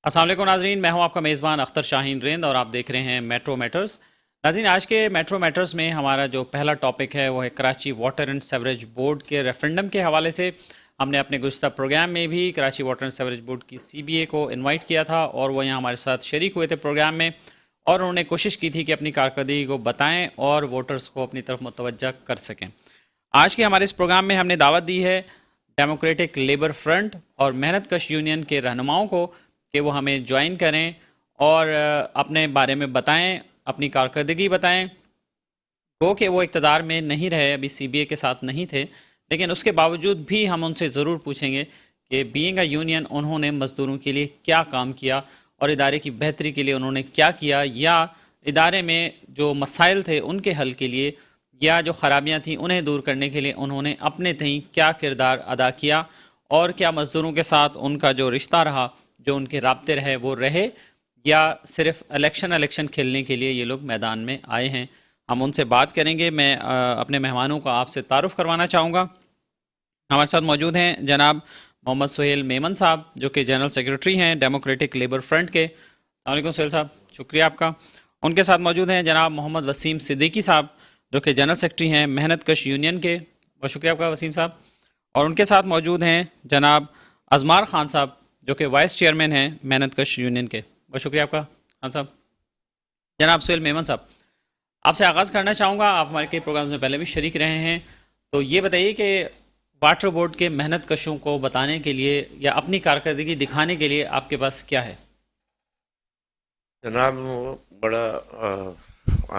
السلام علیکم ناظرین، میں ہوں آپ کا میزبان اختر شاہین رند اور آپ دیکھ رہے ہیں میٹرو میٹرز۔ ناظرین، آج کے میٹرو میٹرز میں ہمارا جو پہلا ٹاپک ہے وہ ہے Karachi water and sewerage board کے ریفرنڈم کے حوالے سے۔ ہم نے اپنے گزشتہ پروگرام میں بھی Karachi water and sewerage board کی CBA کو انوائٹ کیا تھا اور وہ یہاں ہمارے ساتھ شریک ہوئے تھے پروگرام میں، اور انہوں نے کوشش کی تھی کہ اپنی کارکردگی کو بتائیں اور ووٹرز کو اپنی طرف متوجہ کر سکیں۔ آج کے ہمارے اس پروگرام میں ہم نے دعوت دی ہے ڈیموکریٹک لیبر فرنٹ اور محنت کش یونین کے رہنماؤں کو کہ وہ ہمیں جوائن کریں اور اپنے بارے میں بتائیں، اپنی کارکردگی بتائیں۔ گو کہ وہ اقتدار میں نہیں رہے، ابھی CBA کے ساتھ نہیں تھے، لیکن اس کے باوجود بھی ہم ان سے ضرور پوچھیں گے کہ بینگ اے یونین انہوں نے مزدوروں کے لیے کیا کام کیا اور ادارے کی بہتری کے لیے انہوں نے کیا کیا، یا ادارے میں جو مسائل تھے ان کے حل کے لیے یا جو خرابیاں تھیں انہیں دور کرنے کے لیے انہوں نے اپنے تئیں کیا کردار ادا کیا، اور کیا مزدوروں کے ساتھ ان کا جو رشتہ رہا، جو ان کے رابطے رہے، وہ رہے، یا صرف الیکشن کھیلنے کے لیے یہ لوگ میدان میں آئے ہیں۔ ہم ان سے بات کریں گے۔ میں اپنے مہمانوں کو آپ سے تعارف کروانا چاہوں گا۔ ہمارے ساتھ موجود ہیں جناب محمد سہیل میمن صاحب، جو کہ جنرل سیکرٹری ہیں ڈیموکریٹک لیبر فرنٹ کے۔ السلام علیکم سہیل صاحب، شکریہ آپ کا۔ ان کے ساتھ موجود ہیں جناب محمد وسیم صدیقی صاحب، جو کہ جنرل سیکرٹری ہیں محنت کش یونین کے۔ بہت شکریہ آپ کا وسیم صاحب۔ اور ان کے ساتھ موجود ہیں جناب ازمار خان صاحب، جو کہ وائس چیئرمین ہیں محنت کش یونین کے۔ بہت شکریہ آپ کا خان صاحب۔ جناب سہیل میمن صاحب، آپ سے آغاز کرنا چاہوں گا، آپ ہمارے کئی پروگرامز میں پہلے بھی شریک رہے ہیں، تو یہ بتائیے کہ واٹر بورڈ کے محنت کشوں کو بتانے کے لیے یا اپنی کارکردگی دکھانے کے لیے آپ کے پاس کیا ہے؟ جناب، بڑا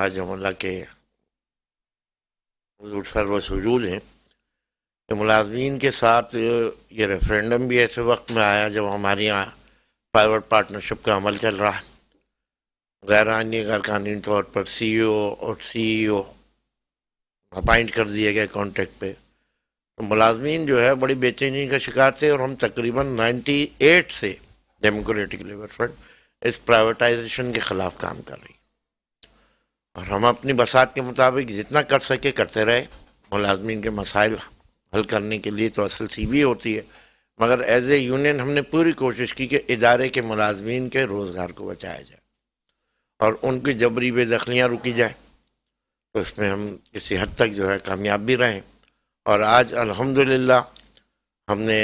آج ہم اللہ کے حضور سرو سجود ہیں کہ ملازمین کے ساتھ یہ ریفرینڈم بھی ایسے وقت میں آیا جب ہمارے یہاں پرائیویٹ پارٹنرشپ کا عمل چل رہا ہے۔ غیر آئینی غیر قانونی طور پر CEO اور CEO اپائنٹ کر دیے گئے کانٹریکٹ پہ، تو ملازمین جو ہے بڑی بے چینی کا شکار تھے، اور ہم تقریباً 98 سے ڈیموکریٹک لیبر فرنٹ اس پرائیویٹائزیشن کے خلاف کام کر رہی، اور ہم اپنی بساط کے مطابق جتنا کر سکے کرتے رہے۔ ملازمین کے مسائل حل کرنے کے لیے تو اصل CBA ہوتی ہے، مگر ایز اے یونین ہم نے پوری کوشش کی کہ ادارے کے ملازمین کے روزگار کو بچایا جائے اور ان کی جبری بے دخلیاں روکی جائے۔ تو اس میں ہم کسی حد تک جو ہے کامیاب بھی رہیں، اور آج الحمدللہ ہم نے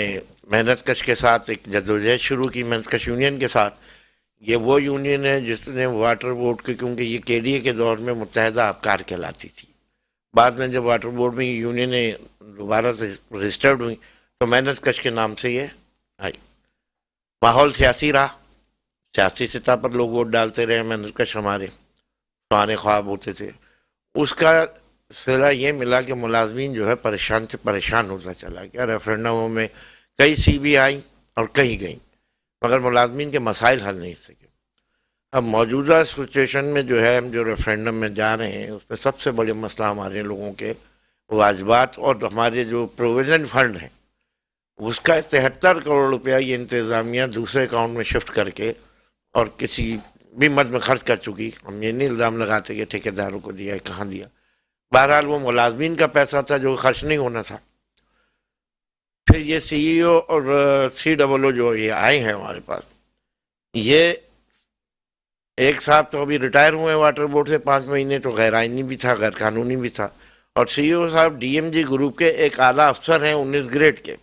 محنت کش کے ساتھ ایک جدوجہد شروع کی، محنت کش یونین کے ساتھ۔ یہ وہ یونین ہے جس نے واٹر بورڈ کے، کیونکہ یہ KDA کے دور میں متحدہ افکار کہلاتی تھی، بعد میں جب واٹر بورڈ میں یہ یونینیں دوبارہ سے رجسٹرڈ ہوئیں تو محنت کش کے نام سے یہ آئی۔ ماحول سیاسی رہا، سیاسی سطح پر لوگ ووٹ ڈالتے رہے، محنت کش ہمارے سوانح خواب ہوتے تھے۔ اس کا صلہ یہ ملا کہ ملازمین جو ہے پریشان سے پریشان ہوتا چلا گیا۔ ریفرینڈموں میں کئی CBA آئیں اور کہیں گئیں، مگر ملازمین کے مسائل حل نہیں سکے۔ اب موجودہ سچویشن میں جو ہے ہم جو ریفرینڈم میں جا رہے ہیں، اس میں سب سے بڑے مسئلہ ہمارے لوگوں کے واجبات اور ہمارے جو پروویژن فنڈ ہیں، اس کا 73 کروڑ روپیہ یہ انتظامیہ دوسرے اکاؤنٹ میں شفٹ کر کے اور کسی بھی مد میں خرچ کر چکی۔ ہم یہ نہیں الزام لگاتے کہ ٹھیکیداروں کو دیا ہے، کہاں دیا، بہرحال وہ ملازمین کا پیسہ تھا جو خرچ نہیں ہونا تھا۔ پھر یہ CEO اور COO جو یہ آئے ہیں ہمارے پاس، یہ ایک صاحب تو ابھی ریٹائر ہوئے واٹر بورڈ سے 5 مہینے، تو غیر آئینی بھی تھا، غیر قانونی بھی تھا، اور CEO صاحب DMG گروپ کے ایک اعلیٰ افسر ہیں 19 گریڈ کے،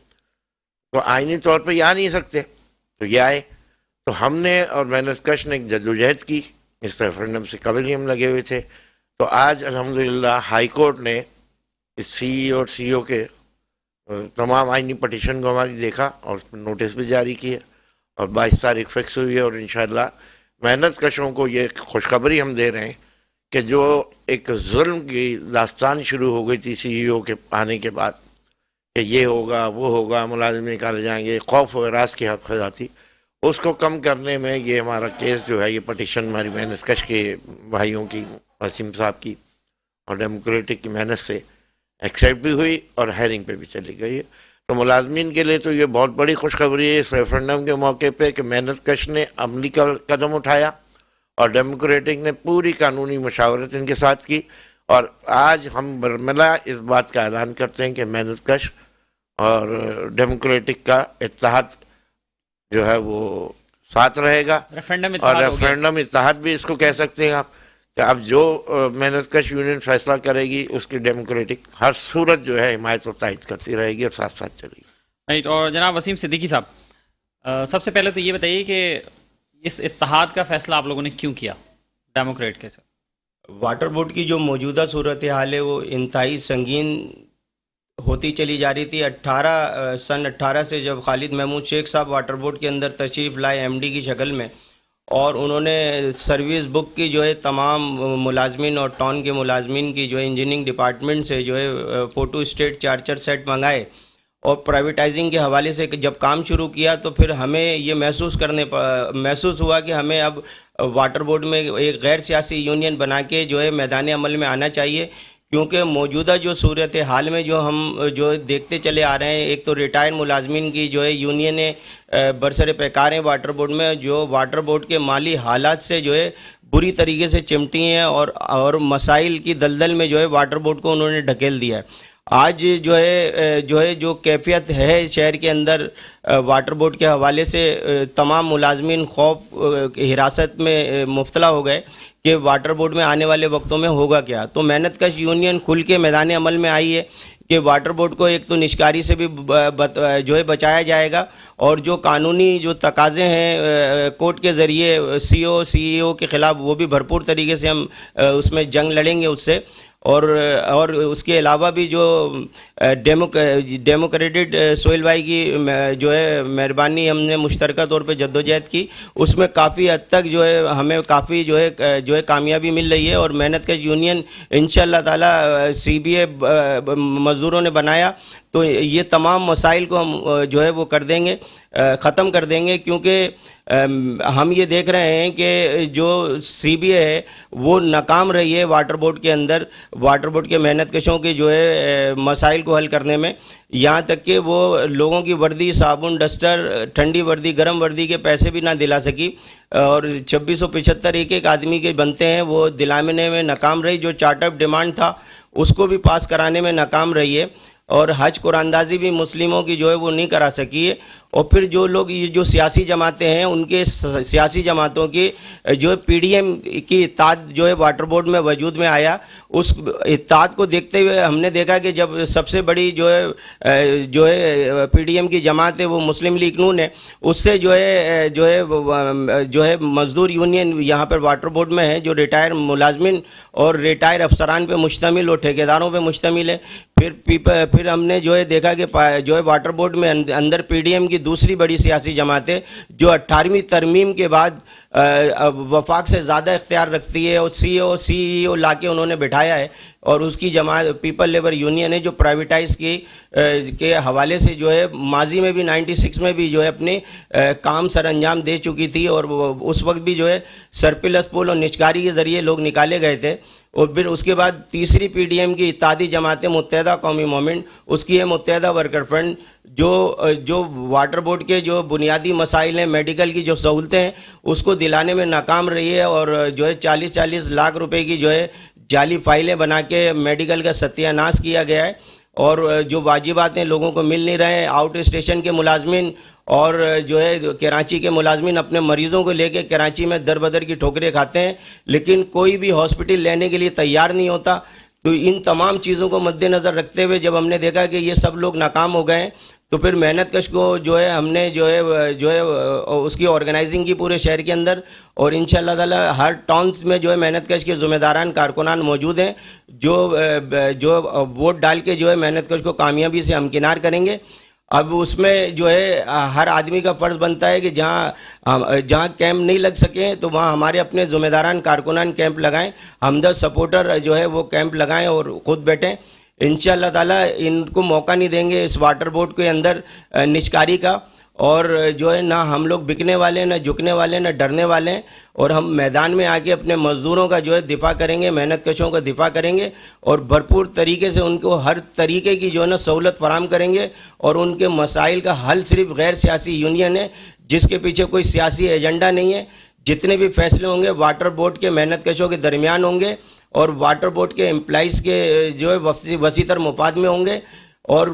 تو آئینی طور پہ یہ آ نہیں سکتے، تو یہ آئے۔ تو ہم نے اور محنت کش نے ایک جدوجہد کی، اس ریفرینڈم سے قبل ہی ہم لگے ہوئے تھے۔ تو آج الحمدللہ ہائی کورٹ نے اس CE اور CO کے تمام آئینی پٹیشن کو ہماری دیکھا اور اس پر نوٹس بھی جاری کیے، اور 22 تاریخ فکس ہوئی ہے، اور انشاءاللہ محنت کشوں کو یہ خوشخبری ہم دے رہے ہیں کہ جو ایک ظلم کی داستان شروع ہو گئی تھی CEO کے آنے کے بعد کہ یہ ہوگا وہ ہوگا، ملازم نکالے جائیں گے، خوف و ہراس کی حد جاتی، اس کو کم کرنے میں یہ ہمارا کیس جو ہے، یہ پٹیشن ہماری محنت کش کے بھائیوں کی، وسیم صاحب کی اور ڈیموکریٹک کی محنت سے ایکسیپٹ بھی ہوئی اور ہیرنگ پہ بھی چلی گئی ہے۔ تو ملازمین کے لیے تو یہ بہت بڑی خوشخبری ہے اس ریفرینڈم کے موقع پہ کہ محنت کش نے عملی قدم اٹھایا اور ڈیموکریٹک نے پوری قانونی مشاورت ان کے ساتھ کی، اور آج ہم برملا اس بات کا اعلان کرتے ہیں کہ محنت کش اور ڈیموکریٹک کا اتحاد جو ہے وہ ساتھ رہے گا. ریفرینڈم اور اتحاد ہو گیا. ریفرینڈم اتحاد بھی اس کو کہہ سکتے ہیں آپ کہ اب جو محنت کش یونین فیصلہ کرے گی اس کی ڈیموکریٹک ہر صورت جو ہے حمایت و تائید کرتی رہے گی اور ساتھ ساتھ چلے گی. رائٹ. اور جناب وسیم صدیقی صاحب، سب سے پہلے تو یہ بتائیے کہ اس اتحاد کا فیصلہ آپ لوگوں نے کیوں کیا ڈیموکریٹ کے ساتھ؟ واٹر بورڈ کی جو موجودہ صورتحال ہے وہ انتہائی سنگین ہوتی چلی جا رہی تھی. سن 18 سے جب خالد محمود شیخ صاحب واٹر بورڈ کے اندر تشریف لائے ایم ڈی کی شکل میں، اور انہوں نے سروس بک کی جو ہے تمام ملازمین اور ٹاؤن کے ملازمین کی جو ہے انجینئرنگ ڈپارٹمنٹ سے جو ہے فوٹو اسٹیٹ چارجر سیٹ منگائے، اور پرائیویٹائزنگ کے حوالے سے جب کام شروع کیا تو پھر ہمیں یہ محسوس ہوا کہ ہمیں اب واٹر بورڈ میں ایک غیر سیاسی یونین بنا کے جو ہے میدان عمل میں آنا چاہیے. کیونکہ موجودہ جو صورت حال میں جو ہم جو دیکھتے چلے آ رہے ہیں، ایک تو ریٹائر ملازمین کی جو ہے یونینیں برسر پیکار ہیں واٹر بورڈ میں، جو واٹر بورڈ کے مالی حالات سے جو ہے بری طریقے سے چمٹی ہیں اور مسائل کی دلدل میں جو ہے واٹر بورڈ کو انہوں نے ڈھکیل دیا ہے. آج جو کیفیت ہے شہر کے اندر واٹر بورڈ کے حوالے سے، تمام ملازمین خوف حراست میں مبتلا ہو گئے کہ واٹر بورڈ میں آنے والے وقتوں میں ہوگا کیا. تو محنت کش یونین کھل کے میدان عمل میں آئی ہے کہ واٹر بورڈ کو ایک تو نشکاری سے بھی جو ہے بچایا جائے گا، اور جو قانونی جو تقاضے ہیں کورٹ کے ذریعے سی ای او کے خلاف، وہ بھی بھرپور طریقے سے ہم اس میں جنگ لڑیں گے اس سے. اور اس کے علاوہ بھی جو ڈیموکریٹڈ سہیل بھائی کی جو ہے مہربانی ہم نے مشترکہ طور پہ جدوجہد کی، اس میں کافی حد تک جو ہے ہمیں کافی جو ہے کامیابی مل رہی ہے. اور محنت کا یونین انشاءاللہ تعالی CBA مزدوروں نے بنایا تو یہ تمام مسائل کو ہم جو ہے وہ کر دیں گے، ختم کر دیں گے. کیونکہ ہم یہ دیکھ رہے ہیں کہ جو CBA ہے وہ ناکام رہی ہے واٹر بورڈ کے اندر، واٹر بورڈ کے محنت کشوں کے جو ہے مسائل کو حل کرنے میں. یہاں تک کہ وہ لوگوں کی وردی، صابن، ڈسٹر، ٹھنڈی وردی، گرم وردی کے پیسے بھی نہ دلا سکی، اور 2675 ایک آدمی کے بنتے ہیں وہ دلانے میں ناکام رہی. جو چارٹ آف ڈیمانڈ تھا اس کو بھی پاس کرانے میں ناکام رہی ہے، اور حج قرآن اندازی بھی مسلموں کی جو ہے وہ نہیں کرا سکی ہے. اور پھر جو لوگ یہ جو سیاسی جماعتیں ہیں، ان کے سیاسی جماعتوں کی جو PDM کی اتحاد جو ہے واٹر بورڈ میں وجود میں آیا، اس اتحاد کو دیکھتے ہوئے ہم نے دیکھا کہ جب سب سے بڑی جو ہے PDM کی جماعت ہے وہ مسلم لیگ نون ہے، اس سے جو ہے مزدور یونین یہاں پر واٹر بورڈ میں ہے جو ریٹائر ملازمین اور ریٹائر افسران پہ مشتمل اور ٹھیکیداروں پہ مشتمل ہے. پھر ہم نے جو ہے دیکھا کہ جو ہے واٹر بورڈ میں اندر PDM کی دوسری بڑی سیاسی جماعت ہے جو 18ویں ترمیم کے بعد وفاق سے زیادہ اختیار رکھتی ہے، اور CEO لا کے انہوں نے بٹھایا ہے. اور اس کی جماعت پیپل لیبر یونین ہے جو پرائیویٹائز کے حوالے سے جو ہے ماضی میں بھی 96 میں بھی جو ہے اپنے کام سر انجام دے چکی تھی، اور اس وقت بھی جو ہے سرپلس پول اور نچکاری کے ذریعے لوگ نکالے گئے تھے. اور پھر اس کے بعد تیسری PDM کی اتحادی جماعت متحدہ قومی مومنٹ، اس کی ہے متحدہ ورکر فرنٹ، جو واٹر بورڈ کے جو بنیادی مسائل ہیں، میڈیکل کی جو سہولتیں ہیں اس کو دلانے میں ناکام رہی ہے. اور جو ہے 40 لاکھ روپے کی جو ہے جعلی فائلیں بنا کے میڈیکل کا ستیہ ناش کیا گیا ہے، اور جو واجبات ہیں لوگوں کو مل نہیں رہے ہیں. آؤٹ اسٹیشن کے ملازمین اور جو ہے کراچی کے ملازمین اپنے مریضوں کو لے کے کراچی میں در بدر کی ٹھوکریں کھاتے ہیں، لیکن کوئی بھی ہاسپٹل لینے کے لیے تیار نہیں ہوتا. تو ان تمام چیزوں کو مد نظر رکھتے ہوئے جب ہم نے دیکھا کہ یہ سب لوگ ناکام ہو گئے ہیں، تو پھر محنت کش کو جو ہے ہم نے جو ہے اس کی آرگنائزنگ کی پورے شہر کے اندر، اور انشاءاللہ تعالی ہر ٹاؤنز میں جو ہے محنت کش کے ذمہ داران کارکنان موجود ہیں جو ووٹ ڈال کے جو ہے محنت کش کو کامیابی سے ہمکنار کریں گے. اب اس میں جو ہے ہر آدمی کا فرض بنتا ہے کہ جہاں کیمپ نہیں لگ سکیں تو وہاں ہمارے اپنے ذمہ داران کارکنان کیمپ لگائیں، ہمدرد سپورٹر جو ہے وہ کیمپ لگائیں اور خود بیٹھیں. انشاءاللہ تعالیٰ ان کو موقع نہیں دیں گے اس واٹر بورڈ کے اندر نچکاری کا، اور جو ہے نہ ہم لوگ بکنے والے، نہ جھکنے والے، نہ ڈرنے والے ہیں. اور ہم میدان میں آ کے اپنے مزدوروں کا جو ہے دفاع کریں گے، محنت کشوں کا دفاع کریں گے، اور بھرپور طریقے سے ان کو ہر طریقے کی جو ہے نا سہولت فراہم کریں گے. اور ان کے مسائل کا حل صرف غیر سیاسی یونین ہے جس کے پیچھے کوئی سیاسی ایجنڈا نہیں ہے. جتنے بھی فیصلے ہوں گے واٹر بورڈ کے محنت کشوں کے درمیان ہوں گے، اور واٹر بورڈ کے امپلائیز کے جو ہے وسیع تر مفاد میں ہوں گے. اور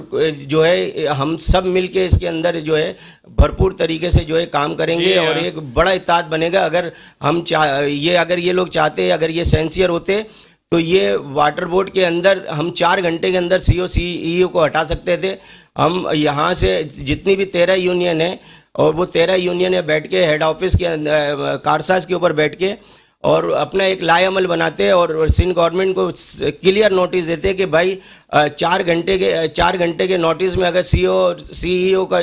جو ہے ہم سب مل کے اس کے اندر جو ہے بھرپور طریقے سے جو ہے کام کریں گے اور ایک بڑا اتحاد بنے گا. اگر ہم اگر یہ لوگ چاہتے, اگر یہ سینسیئر ہوتے تو یہ واٹر بورڈ کے اندر ہم 4 گھنٹے کے اندر سی او سی ای او کو ہٹا سکتے تھے. ہم یہاں سے جتنی بھی 13 یونین ہیں اور وہ 13 یونین بیٹھ کے ہیڈ آفس کے کارساز کے اوپر بیٹھ کے اور اپنا ایک لائے عمل بناتے اور سندھ گورنمنٹ کو کلیئر نوٹس دیتے کہ بھائی 4 گھنٹے کے نوٹس میں اگر سی ای او کا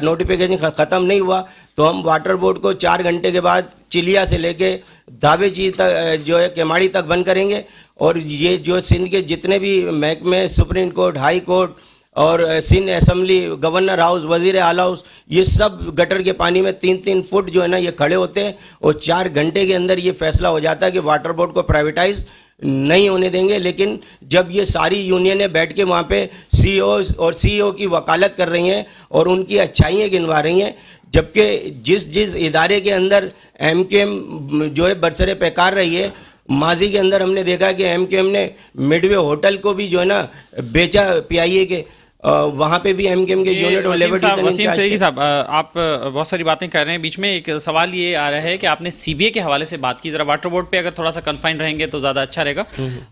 نوٹیفیکیشن ختم نہیں ہوا تو ہم واٹر بورڈ کو 4 گھنٹے کے بعد چلیا سے لے کے دھابے جی تک جو ہے کیماڑی تک بند کریں گے. اور یہ جو سندھ کے جتنے بھی محکمے, سپریم کورٹ, ہائی کورٹ اور سندھ اسمبلی, گورنر ہاؤس, وزیر اعلیٰ ہاؤس, یہ سب گٹر کے پانی میں 3-3 فٹ جو ہے نا یہ کھڑے ہوتے ہیں اور 4 گھنٹے کے اندر یہ فیصلہ ہو جاتا ہے کہ واٹر بورڈ کو پرائیویٹائز نہیں ہونے دیں گے. لیکن جب یہ ساری یونینیں بیٹھ کے وہاں پہ سی او اور سی او کی وکالت کر رہی ہیں اور ان کی اچھائیاں گنوا رہی ہیں, جبکہ جس ادارے کے اندر ایم کیو ایم جو ہے برسر پیکار رہی ہے, ماضی کے اندر ہم نے دیکھا کہ ایم کیو ایم نے مڈ وے ہوٹل کو بھی جو ہے نا بیچا پی آئی اے کے, وہاں پہ بھی ایم کیو ایم کے یونٹ اور لیبر وسیم سیدی صاحب, آپ بہت ساری باتیں کر رہے ہیں, بیچ میں ایک سوال یہ آ رہا ہے کہ آپ نے سی بی اے کے حوالے سے بات کی, ذرا واٹر بورڈ پہ اگر تھوڑا سا کنفائن رہیں گے تو زیادہ اچھا رہے گا.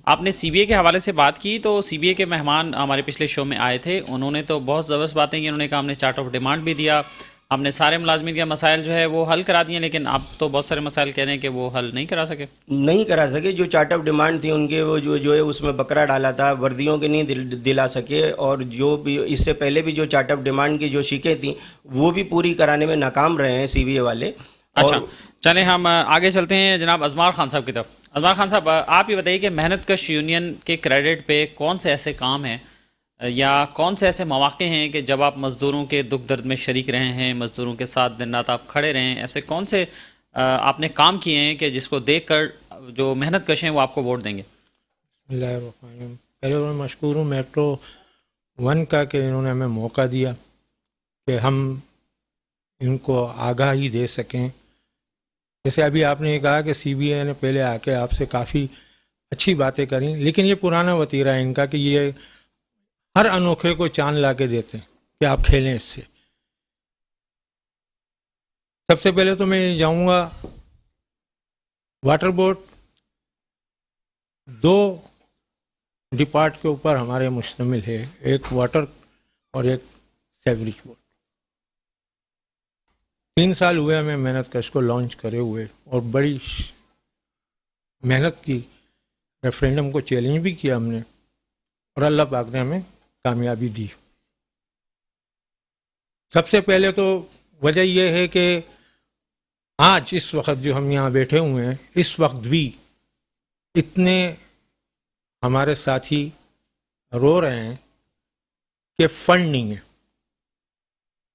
آپ نے سی بی اے کے حوالے سے بات کی تو سی بی اے کے مہمان ہمارے پچھلے شو میں آئے تھے, انہوں نے تو بہت زبردست باتیں کی. انہوں نے کہا ہم نے چارٹ آف ڈیمانڈ بھی دیا, ہم نے سارے ملازمین کے مسائل جو ہے وہ حل کرا دیے, لیکن آپ تو بہت سارے مسائل کہہ رہے ہیں کہ وہ حل نہیں کرا سکے. جو چارٹ آف ڈیمانڈ تھی ان کے وہ جو ہے اس میں بکرا ڈالا تھا, وردیوں کے نہیں دلا سکے, اور جو بھی اس سے پہلے بھی جو چارٹ آف ڈیمانڈ کی جو شیکیں تھیں وہ بھی پوری کرانے میں ناکام رہے ہیں سی بی اے والے. اچھا چلیں ہم آگے چلتے ہیں جناب ازمار خان صاحب کی طرف. ازمار خان صاحب, آپ یہ بتائیے کہ محنت کش یونین کے کریڈٹ پہ کون سے ایسے کام ہیں یا کون سے ایسے مواقع ہیں کہ جب آپ مزدوروں کے دکھ درد میں شریک رہے ہیں, مزدوروں کے ساتھ دن رات آپ کھڑے رہے ہیں, ایسے کون سے آپ نے کام کیے ہیں کہ جس کو دیکھ کر جو محنت کش ہیں وہ آپ کو ووٹ دیں گے؟ بسم اللہ الرحمن الرحیم. پہلے میں مشکور ہوں میٹرو 1 کا کہ انہوں نے ہمیں موقع دیا کہ ہم ان کو آگاہی دے سکیں. جیسے ابھی آپ نے کہا کہ سی بی اے نے پہلے آ کے آپ سے کافی اچھی باتیں کریں, لیکن یہ پرانا وتیرہ ہے ان کا کہ یہ ہر انوکھے کو چاند لا کے دیتے ہیں کہ آپ کھیلیں اس سے. سب سے پہلے تو میں جاؤں گا واٹر بورڈ 2 ڈپارٹ کے اوپر ہمارے مشتمل ہے, ایک واٹر اور ایک سیوریج بورڈ. 3 سال ہوئے ہمیں محنت کش کو لانچ کرے ہوئے, اور بڑی محنت کی, ریفرینڈم کو چیلنج بھی کیا ہم نے, اور اللہ پاک نے ہمیں کامیابی دی. سب سے پہلے تو وجہ یہ ہے کہ آج اس وقت جو ہم یہاں بیٹھے ہوئے ہیں, اس وقت بھی اتنے ہمارے ساتھی رو رہے ہیں کہ فنڈ نہیں ہے.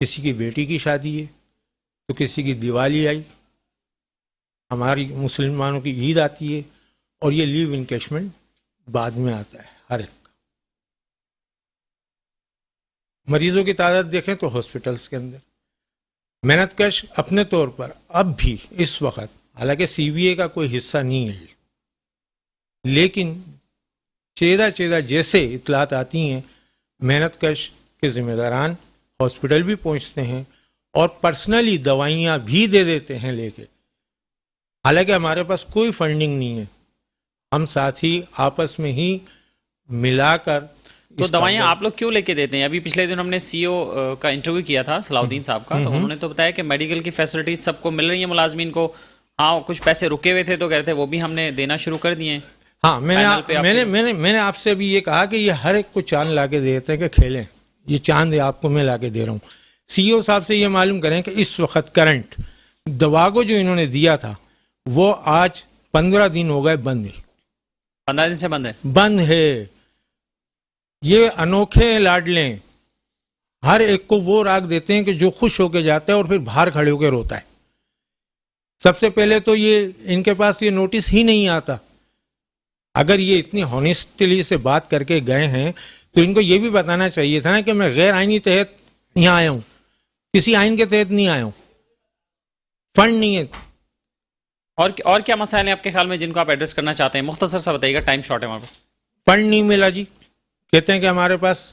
کسی کی بیٹی کی شادی ہے تو کسی کی دیوالی آئی, ہماری مسلمانوں کی عید آتی ہے, اور یہ لیو انکیشمنٹ بعد میں آتا ہے ہر ایک. مریضوں کی تعداد دیکھیں تو ہاسپٹلس کے اندر محنت کش اپنے طور پر اب بھی اس وقت, حالانکہ سی بی اے کا کوئی حصہ نہیں ہے, لیکن چیدہ جیسے اطلاعات آتی ہیں محنت کش کے ذمہ داران ہاسپٹل بھی پہنچتے ہیں اور پرسنلی دوائیاں بھی دے دیتے ہیں لے کے, حالانکہ ہمارے پاس کوئی فنڈنگ نہیں ہے. ہم ساتھی آپس میں ہی ملا کر. تو دوائیاں آپ لوگ کیوں لے کے دیتے ہیں؟ ابھی پچھلے دن ہم نے سی او کا انٹرویو کیا تھا صلاح الدین صاحب کا, تو انہوں نے تو بتایا کہ میڈیکل کی فیسلٹیز سب کو مل رہی ہیں ملازمین کو. ہاں کچھ پیسے رکے ہوئے تھے تو کہتے ہیں وہ بھی ہم نے دینا شروع کر دیے ہیں. ہاں میں نے آپ سے بھی یہ کہا کہ یہ ہر ایک کو چاند لا کے دیتے ہیں کہ کھیلیں, یہ چاند آپ کو میں لا کے دے رہا ہوں. سی او صاحب سے یہ معلوم کریں کہ اس وقت کرنٹ دوا کو جو انہوں نے دیا تھا وہ آج 15 دن ہو گئے بند ہے. 15 دن سے بند ہے. یہ انوکھے لاڈلیں ہر ایک کو وہ راگ دیتے ہیں کہ جو خوش ہو کے جاتا ہے اور پھر باہر کھڑے ہو کے روتا ہے. سب سے پہلے تو یہ ان کے پاس یہ نوٹس ہی نہیں آتا. اگر یہ اتنی ہانیسٹلی سے بات کر کے گئے ہیں تو ان کو یہ بھی بتانا چاہیے تھا نا کہ میں غیر آئینی تحت یہاں آیا ہوں, کسی آئین کے تحت نہیں آیا ہوں, فنڈ نہیں ہے. اور کیا مسائل ہیں آپ کے خیال میں جن کو آپ ایڈریس کرنا چاہتے ہیں؟ مختصر سا بتائیے گا, ٹائم شارٹ ہے ہمارے پاس. فنڈ نہیں ملا جی, کہتے ہیں کہ ہمارے پاس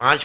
5